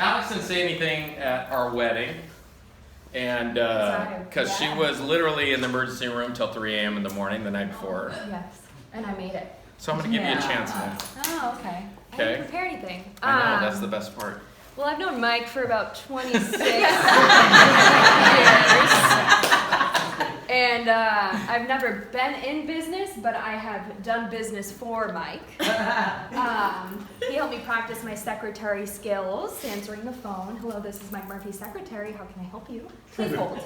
Alex didn't say anything at our wedding, and because she was literally in the emergency room till 3 a.m. in the morning the night before. Yes, and I made it. So I'm gonna give you a chance now. Oh, okay. I didn't prepare anything. I know, that's the best part. Well, I've known Mike for about 26 years. And I've never been in business, but I have done business for Mike. He helped me practice my secretary skills, answering the phone. Hello, this is Mike Murphy, secretary. How can I help you? Please hold.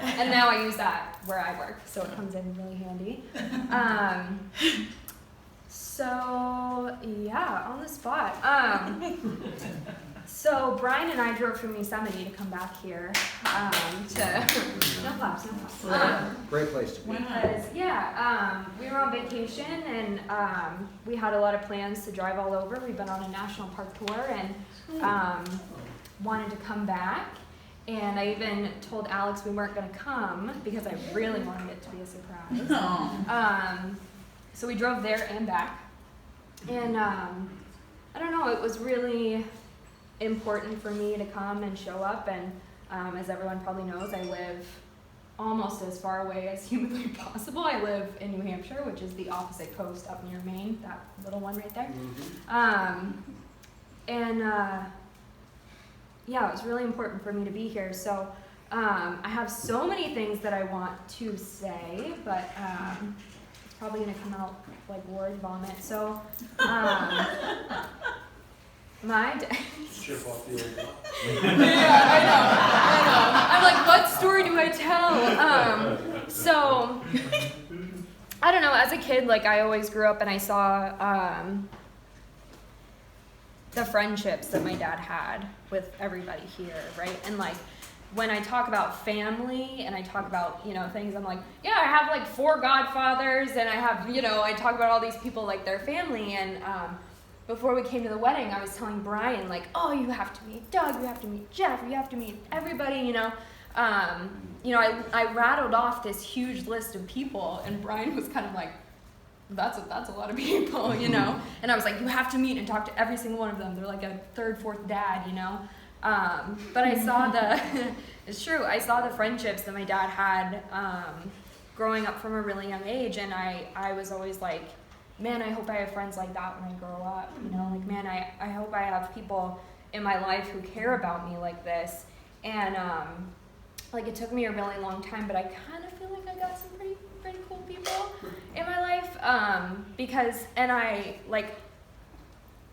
And now I use that where I work, so it comes in really handy. So, yeah, on the spot. So Brian and I drove from Yosemite to come back here no claps. Great place to be. Because, we were on vacation and we had a lot of plans to drive all over. We've been on a national park tour and wanted to come back. And I even told Alex we weren't going to come because I really wanted it to be a surprise. So we drove there and back. And I don't know, it was really important for me to come and show up, and as everyone probably knows, I live almost as far away as humanly possible. I live in New Hampshire, which is the opposite coast up near Maine, that little one right there. It was really important for me to be here. So I have so many things that I want to say, but it's probably going to come out like word vomit. So my dad. Chip off the old block. Yeah, I know. I'm like, what story do I tell? So, I don't know, as a kid, like, I always grew up and I saw the friendships that my dad had with everybody here, right? And, like, when I talk about family and I talk about, things, I'm like, yeah, I have, like, 4 godfathers and I have, I talk about all these people like their family. And before we came to the wedding, I was telling Brian, like, oh, you have to meet Doug, you have to meet Jeff, you have to meet everybody, I rattled off this huge list of people, and Brian was kind of like, that's a lot of people, And I was like, you have to meet and talk to every single one of them. They're like a 3rd, 4th dad, But I saw it's true, I saw the friendships that my dad had growing up from a really young age, and I was always like, man, I hope I have friends like that when I grow up, like, man, I hope I have people in my life who care about me like this. And it took me a really long time, but I kind of feel like I got some pretty cool people in my life, because I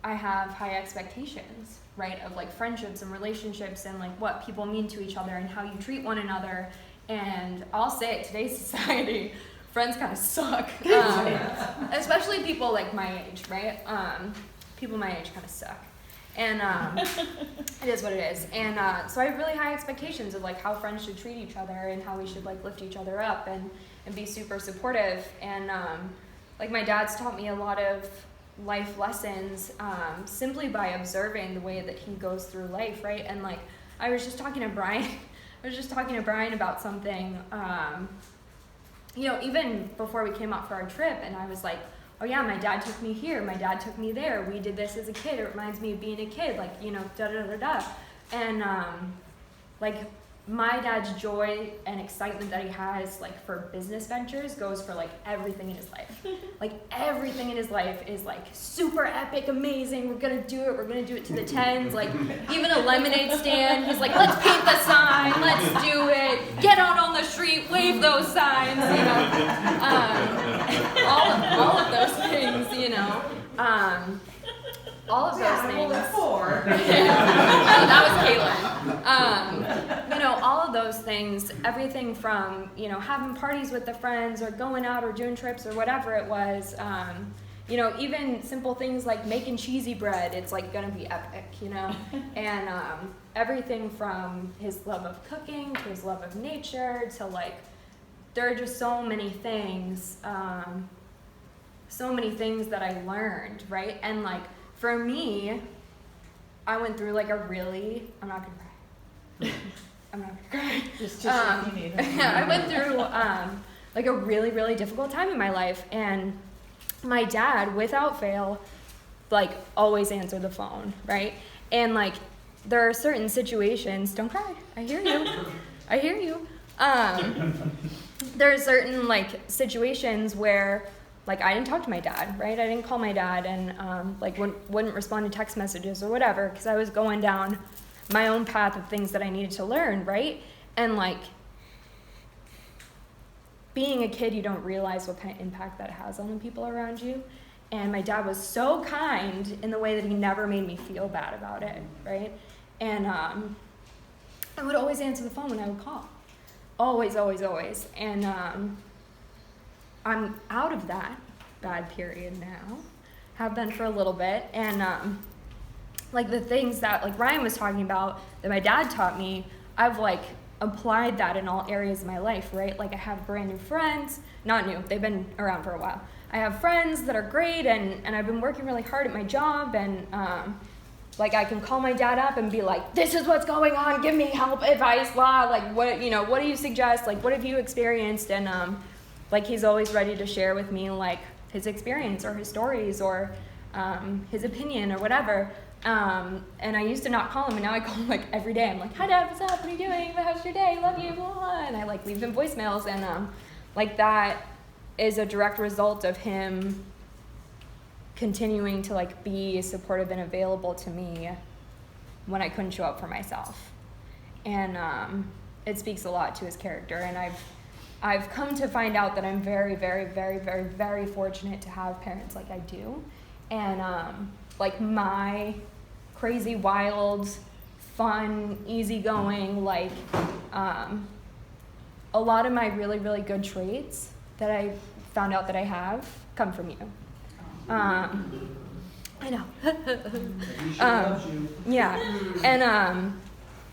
have high expectations, right, of like friendships and relationships and like what people mean to each other and how you treat one another. And I'll say it, today's society, friends kind of suck, especially people like my age, right? People my age kind of suck, and it is what it is. And so I have really high expectations of like how friends should treat each other and how we should like lift each other up and be super supportive. And like my dad's taught me a lot of life lessons simply by observing the way that he goes through life, right? And like I was just talking to Brian about something. Even before we came out for our trip, and I was like, oh yeah, my dad took me here, my dad took me there, we did this as a kid, it reminds me of being a kid, like, da-da-da-da. And, my dad's joy and excitement that he has, like, for business ventures goes for, like, everything in his life. Like, everything in his life is, like, super epic, amazing, we're gonna do it to the 10s, like, even a lemonade stand, he's like, let's paint the sign, let's do it, get out on the street, wave those signs, all of those things, all of those things. That was Caitlin. All of those things, everything from, having parties with the friends or going out or doing trips or whatever it was, even simple things like making cheesy bread, it's like gonna be epic, and everything from his love of cooking to his love of nature to like, there are just so many things that I learned, right? And like, for me, I went through like I'm not gonna cry. Just if you need it. I went through like a really, really difficult time in my life, and my dad, without fail, like always answered the phone, right? And like there are certain situations, don't cry, I hear you. There are certain like situations where like I didn't talk to my dad, right? I didn't call my dad and like wouldn't respond to text messages or whatever because I was going down my own path of things that I needed to learn, right? And like being a kid, you don't realize what kind of impact that has on the people around you. And my dad was so kind in the way that he never made me feel bad about it, right? And I would always answer the phone when I would call. Always. And I'm out of that bad period now. Have been for a little bit. And like the things that like Ryan was talking about that my dad taught me, I've like applied that in all areas of my life, right? Like I have brand new friends, not new, they've been around for a while. I have friends that are great and I've been working really hard at my job and like I can call my dad up and be like, this is what's going on, give me help, advice, blah, like what do you suggest, like what have you experienced? And like he's always ready to share with me like his experience or his stories or his opinion or whatever. And I used to not call him, and now I call him like every day. I'm like, hi Dad, what's up? What are you doing? How's your day? Love you, blah, blah. And I like leave him voicemails, and like that is a direct result of him continuing to like be supportive and available to me when I couldn't show up for myself. And it speaks a lot to his character, and I've come to find out that I'm very, very, very, very, very fortunate to have parents like I do. And like my crazy, wild, fun, easygoing, like a lot of my really, really good traits that I found out that I have come from you. I know. Yeah. And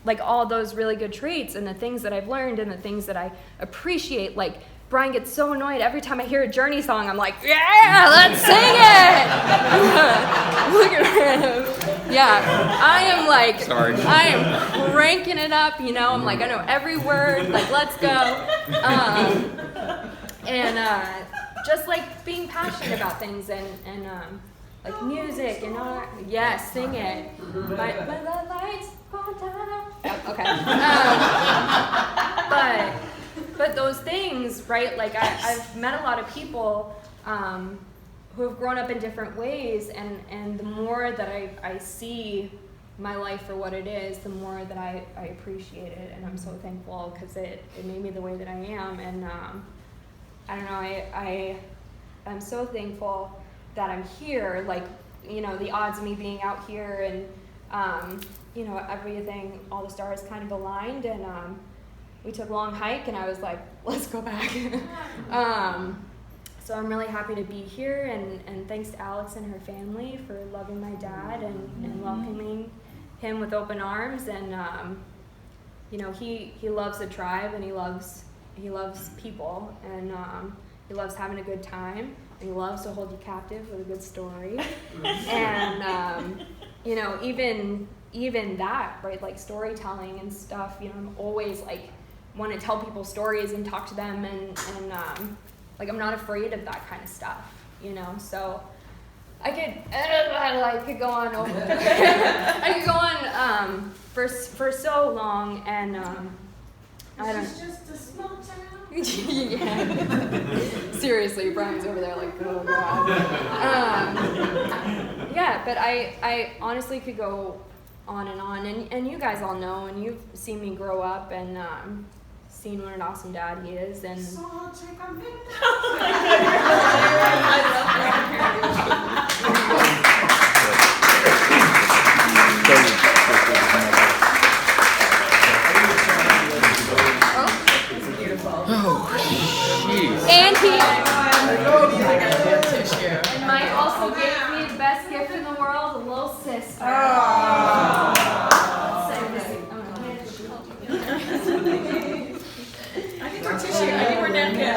like all those really good traits and the things that I've learned and the things that I appreciate, like Brian gets so annoyed every time I hear a Journey song. I'm like, yeah, let's sing it. Look at him. Yeah, I am like, Sorry. I am cranking it up, you know. I'm like, I know every word. Like, let's go. And just like being passionate about things and like music and art. Yes, sing it. But the lights go down. Yep, okay. But those things, right? Like I've met a lot of people who have grown up in different ways, and the more that I see my life for what it is, the more that I appreciate it, and I'm so thankful because it made me the way that I am. And I don't know, I'm so thankful that I'm here. Like, you know, the odds of me being out here and you know, everything, all the stars kind of aligned, and we took a long hike, and I was like, let's go back. So I'm really happy to be here, and thanks to Alex and her family for loving my dad and welcoming him with open arms. And you know, he loves the tribe, and he loves people, and he loves having a good time, and he loves to hold you captive with a good story. And you know, even that, right, like storytelling and stuff, you know, I'm always like want to tell people stories and talk to them, and like I'm not afraid of that kind of stuff, you know. So I could go on over. I could go on for so long, and I don't. This is just a small town. Yeah. Seriously, Brian's over there like, oh god. Yeah, but I honestly could go on, and you guys all know, and you've seen me grow up, and seen what an awesome dad he is, and So I'll take a minute. And he and Mike also gave me the best gift in the world, a little sister.